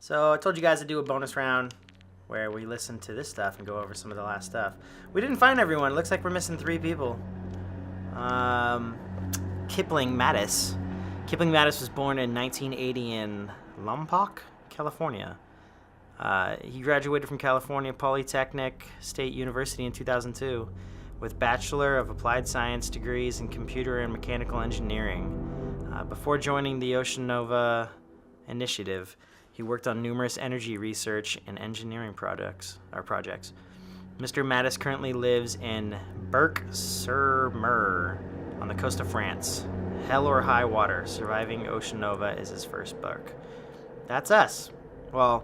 So I told you guys to do a bonus round where we listen to this stuff and go over some of the last stuff. We didn't find everyone. It looks like we're missing 3 people. Kipling Mattis. Kipling Mattis was born in 1980 in Lompoc, California. He graduated from California Polytechnic State University in 2002 with Bachelor of Applied Science degrees in Computer and Mechanical Engineering. Before joining the Ocean Nova Initiative, he worked on numerous energy research and engineering projects. Mr. Mattis currently lives in Berck-sur-Mer on the coast of France. Hell or high water, surviving Ocean Nova is his first book. That's us. Well,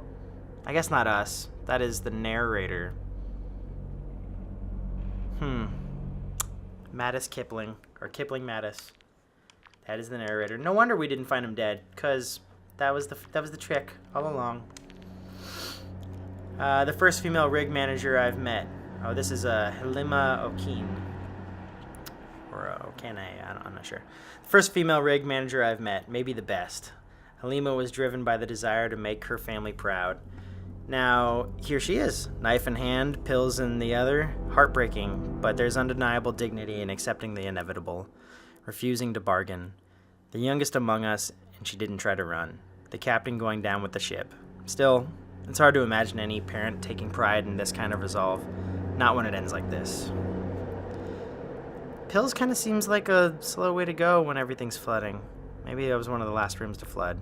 I guess not us. That is the narrator. Mattis Kipling, or Kipling Mattis. That is the narrator. No wonder we didn't find him dead, because that was the trick all along. The first female rig manager I've met. Oh, this is Halima Okene. Or Okene, I'm not sure. The first female rig manager I've met, maybe the best. Halima was driven by the desire to make her family proud. Now, here she is, knife in hand, pills in the other. Heartbreaking, but there's undeniable dignity in accepting the inevitable, refusing to bargain. The youngest among us, and she didn't try to run. The captain going down with the ship. Still, it's hard to imagine any parent taking pride in this kind of resolve, not when it ends like this. Pills kind of seems like a slow way to go when everything's flooding. Maybe it was one of the last rooms to flood.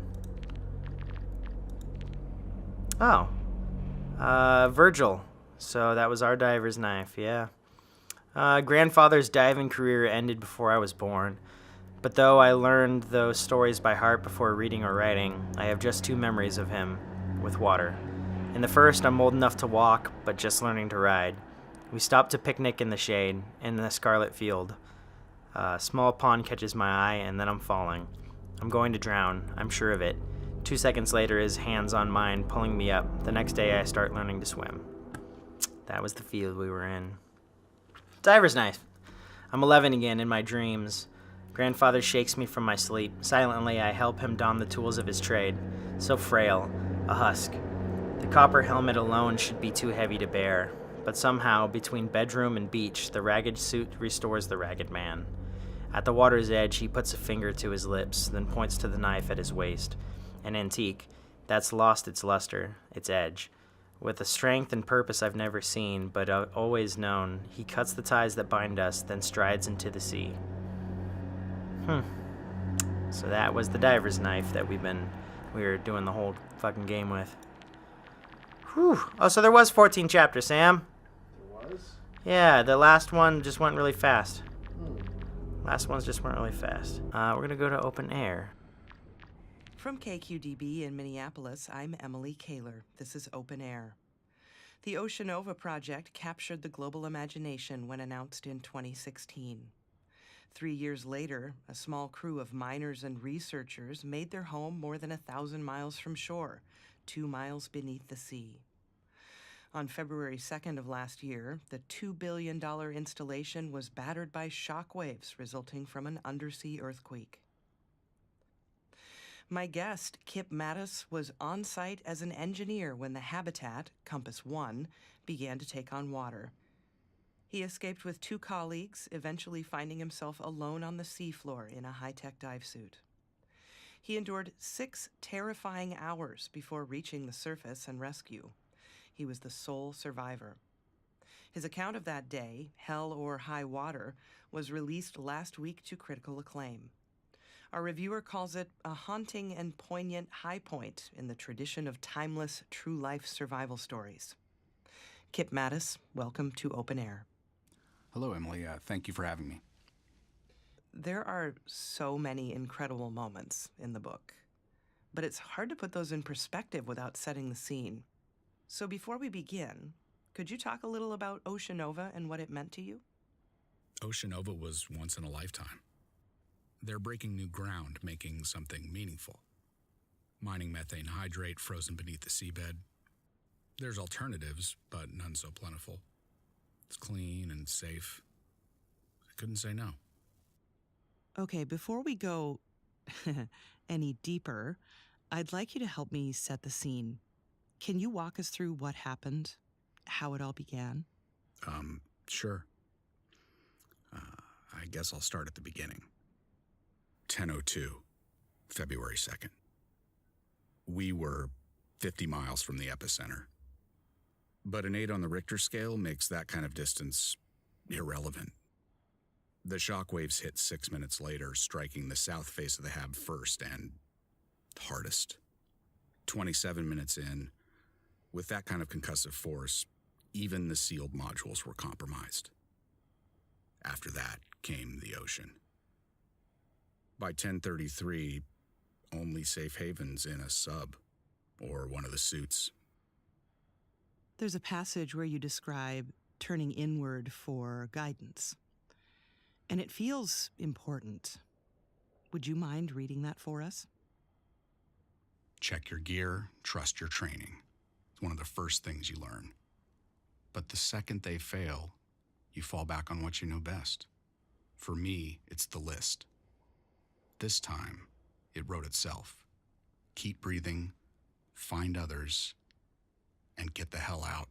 Oh. Virgil. So that was our diver's knife, yeah. Grandfather's diving career ended before I was born. But though I learned those stories by heart before reading or writing, I have just 2 memories of him with water. In the first, I'm old enough to walk, but just learning to ride. We stopped to picnic in the shade, in the scarlet field. A small pond catches my eye, and then I'm falling. I'm going to drown, I'm sure of it. 2 seconds later, his hands on mine, pulling me up. The next day, I start learning to swim. That was the field we were in. Diver's knife. I'm 11 again in my dreams. Grandfather shakes me from my sleep. Silently, I help him don the tools of his trade. So frail, a husk. The copper helmet alone should be too heavy to bear. But somehow, between bedroom and beach, the ragged suit restores the ragged man. At the water's edge, he puts a finger to his lips, then points to the knife at his waist. An antique that's lost its luster, its edge. With a strength and purpose I've never seen, but always known, he cuts the ties that bind us, then strides into the sea. So that was the diver's knife that we were doing the whole fucking game with. Whew. Oh, so there was 14 chapters, Sam. There was? Yeah, the last one just went really fast. Last ones just went really fast. We're gonna go to open air. From KQDB in Minneapolis, I'm Emily Kaler. This is Open Air. The Oceanova project captured the global imagination when announced in 2016. 3 years later, a small crew of miners and researchers made their home more than 1,000 miles from shore, 2 miles beneath the sea. On February 2nd of last year, the $2 billion installation was battered by shock waves resulting from an undersea earthquake. My guest, Kip Mattis, was on site as an engineer when the habitat, Compass 1, began to take on water. He escaped with 2 colleagues, eventually finding himself alone on the seafloor in a high-tech dive suit. He endured 6 terrifying hours before reaching the surface and rescue. He was the sole survivor. His account of that day, Hell or High Water, was released last week to critical acclaim. Our reviewer calls it a haunting and poignant high point in the tradition of timeless, true-life survival stories. Kip Mattis, welcome to Open Air. Hello, Emily. Thank you for having me. There are so many incredible moments in the book, but it's hard to put those in perspective without setting the scene. So before we begin, could you talk a little about Oceanova and what it meant to you? Oceanova was once in a lifetime. They're breaking new ground, making something meaningful. Mining methane hydrate frozen beneath the seabed. There's alternatives, but none so plentiful. It's clean and safe. I couldn't say no. Okay, before we go any deeper, I'd like you to help me set the scene. Can you walk us through what happened, how it all began? Sure. I guess I'll start at the beginning. 10:02, February 2nd. We were 50 miles from the epicenter. But an 8 on the Richter scale makes that kind of distance irrelevant. The shockwaves hit 6 minutes later, striking the south face of the Hab first and hardest. 27 minutes in, with that kind of concussive force, even the sealed modules were compromised. After that came the ocean. By 10:33, only safe havens in a sub or one of the suits. There's a passage where you describe turning inward for guidance. And it feels important. Would you mind reading that for us? Check your gear, trust your training. It's one of the first things you learn. But the second they fail, you fall back on what you know best. For me, it's the list. This time, it wrote itself. Keep breathing, find others, and get the hell out.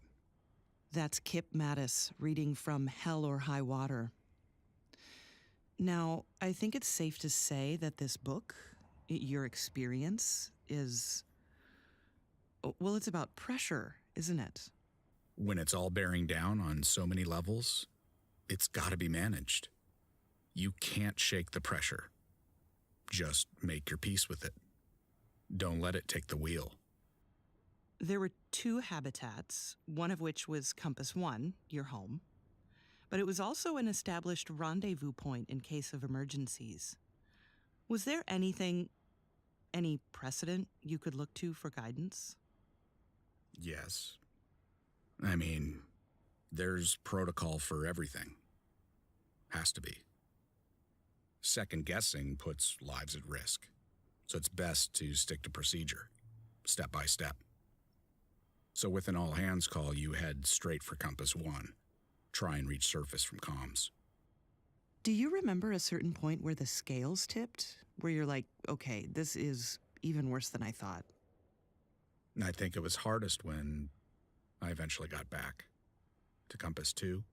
That's Kip Mattis reading from Hell or High Water. Now, I think it's safe to say that this book, your experience, is... well, it's about pressure, isn't it? When it's all bearing down on so many levels, it's got to be managed. You can't shake the pressure. Just make your peace with it. Don't let it take the wheel. There were 2 habitats, one of which was Compass 1, your home. But it was also an established rendezvous point in case of emergencies. Was there any precedent you could look to for guidance? Yes. I mean, there's protocol for everything. Has to be. Second guessing puts lives at risk. So it's best to stick to procedure, step by step. So with an all-hands call, you head straight for Compass 1. Try and reach surface from comms. Do you remember a certain point where the scales tipped? Where you're like, okay, this is even worse than I thought? I think it was hardest when I eventually got back to Compass 2.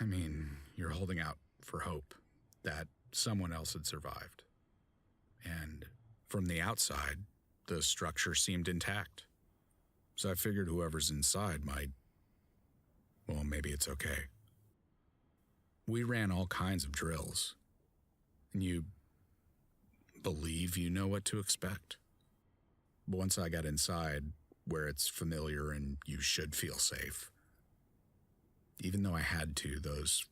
I mean, you're holding out for hope that someone else had survived. And from the outside, the structure seemed intact. So I figured whoever's inside might, well, maybe it's okay. We ran all kinds of drills, and you believe you know what to expect. But once I got inside, where it's familiar and you should feel safe, even though I had to, those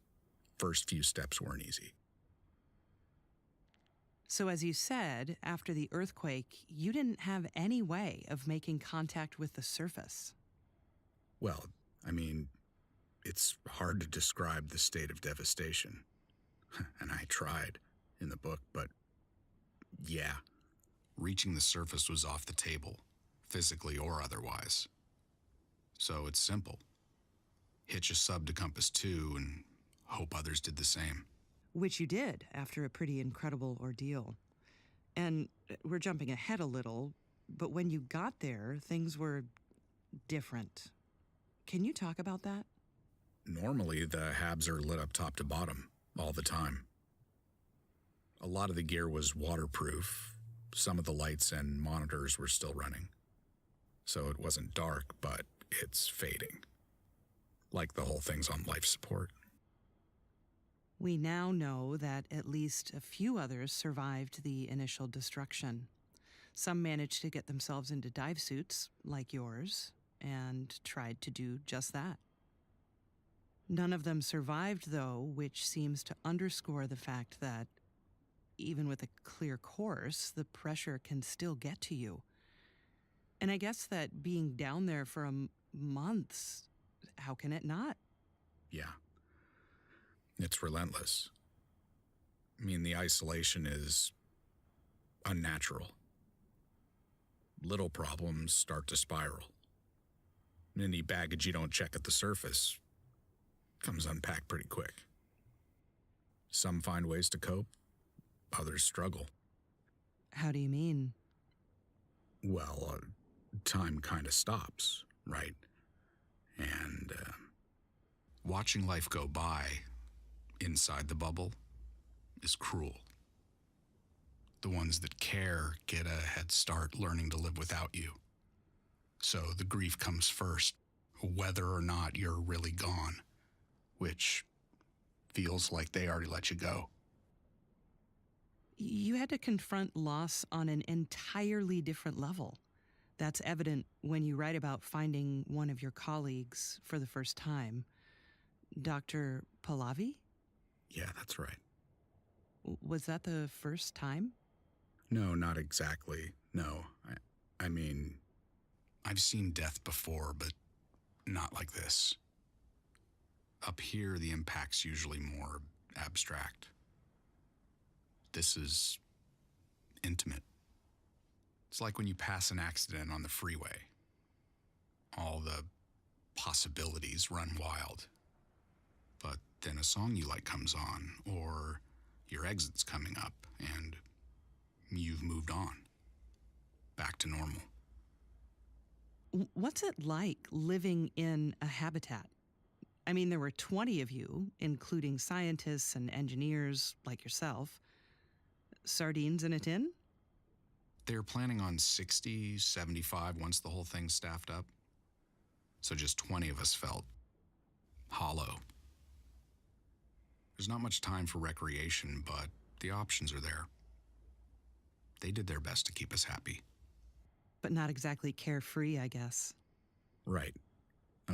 first few steps weren't easy. So as you said, after the earthquake, you didn't have any way of making contact with the surface. Well, I mean, it's hard to describe the state of devastation. And I tried in the book, but yeah, reaching the surface was off the table, physically or otherwise. So it's simple. Hitch a sub to Compass 2 and hope others did the same. Which you did after a pretty incredible ordeal. And we're jumping ahead a little, but when you got there, things were different. Can you talk about that? Normally, the habs are lit up top to bottom all the time. A lot of the gear was waterproof. Some of the lights and monitors were still running. So it wasn't dark, but it's fading. Like the whole thing's on life support. We now know that at least a few others survived the initial destruction. Some managed to get themselves into dive suits, like yours, and tried to do just that. None of them survived, though, which seems to underscore the fact that, even with a clear course, the pressure can still get to you. And I guess that being down there for months, how can it not? Yeah. It's relentless. I mean, the isolation is unnatural. Little problems start to spiral. Any baggage you don't check at the surface comes unpacked pretty quick. Some find ways to cope, others struggle. How do you mean? Well, time kind of stops, right? And watching life go by inside the bubble is cruel. The ones that care get a head start learning to live without you. So the grief comes first, whether or not you're really gone, which feels like they already let you go. You had to confront loss on an entirely different level. That's evident when you write about finding one of your colleagues for the first time. Dr. Pahlavi? Yeah, that's right. Was that the first time? No, not exactly. No. I mean, I've seen death before, but not like this. Up here, the impact's usually more abstract. This is intimate. It's like when you pass an accident on the freeway. All the possibilities run wild. But then a song you like comes on, or your exit's coming up, and you've moved on. Back to normal. What's it like living in a habitat? I mean, there were 20 of you, including scientists and engineers like yourself. Sardines in a tin? They're planning on 60, 75 once the whole thing's staffed up. So just 20 of us felt hollow. There's not much time for recreation, but the options are there. They did their best to keep us happy. But not exactly carefree, I guess. Right.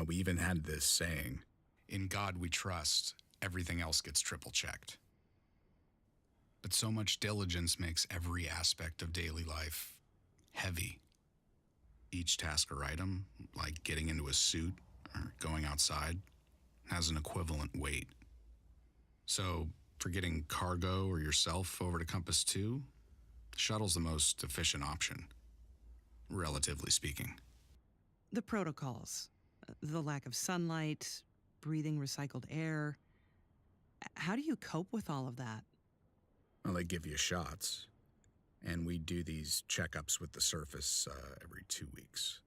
We even had this saying, "In God we trust, everything else gets triple checked." But so much diligence makes every aspect of daily life heavy. Each task or item, like getting into a suit or going outside, has an equivalent weight. So for getting cargo or yourself over to Compass 2, the shuttle's the most efficient option, relatively speaking. The protocols, the lack of sunlight, breathing recycled air. How do you cope with all of that? Well, they give you shots, and we do these checkups with the surface every 2 weeks.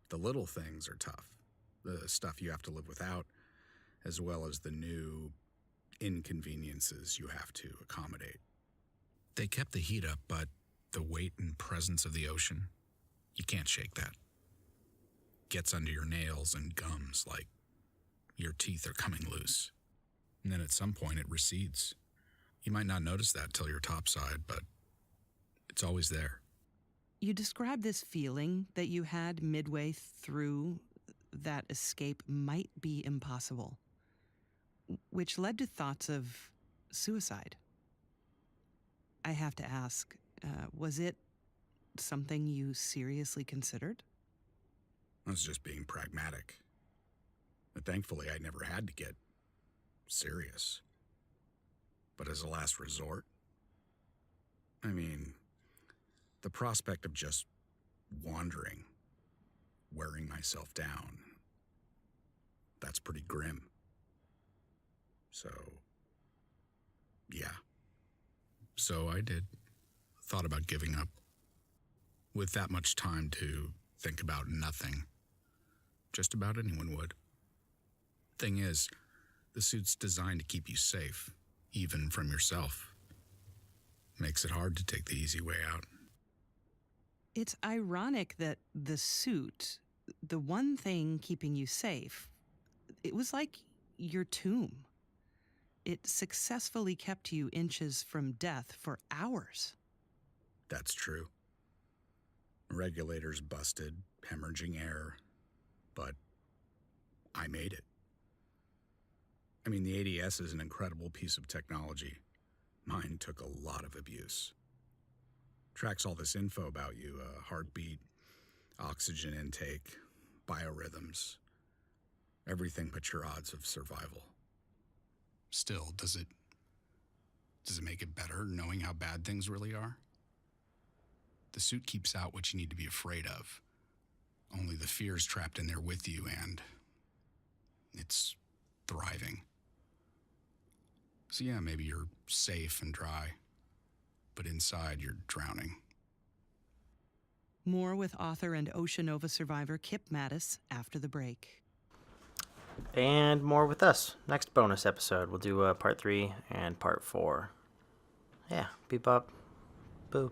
The little things are tough, the stuff you have to live without, as well as the new inconveniences you have to accommodate. They kept the heat up, but the weight and presence of the ocean, you can't shake that. Gets under your nails and gums like your teeth are coming loose. And then at some point it recedes. You might not notice that till you're topside, but it's always there. You describe this feeling that you had midway through that escape might be impossible, which led to thoughts of suicide. I have to ask, was it something you seriously considered? I was just being pragmatic. But thankfully, I never had to get serious. But as a last resort, I mean, the prospect of just wandering, wearing myself down, that's pretty grim. So, yeah. So I did. Thought about giving up. With that much time to think about nothing, just about anyone would. Thing is, the suit's designed to keep you safe, even from yourself. Makes it hard to take the easy way out. It's ironic that the suit, the one thing keeping you safe, it was like your tomb. It successfully kept you inches from death for hours. That's true. Regulators busted, hemorrhaging air, but I made it. I mean, the ADS is an incredible piece of technology. Mine took a lot of abuse. Tracks all this info about you, heartbeat, oxygen intake, biorhythms, everything but your odds of survival. Still, does it make it better knowing how bad things really are? The suit keeps out what you need to be afraid of. Only the fear's trapped in there with you, and it's thriving. So yeah, maybe you're safe and dry, but inside you're drowning. More with author and Oceanova survivor Kip Mattis after the break. And more with us. Next bonus episode, we'll do part 3 and part 4. Yeah, beep up, boop.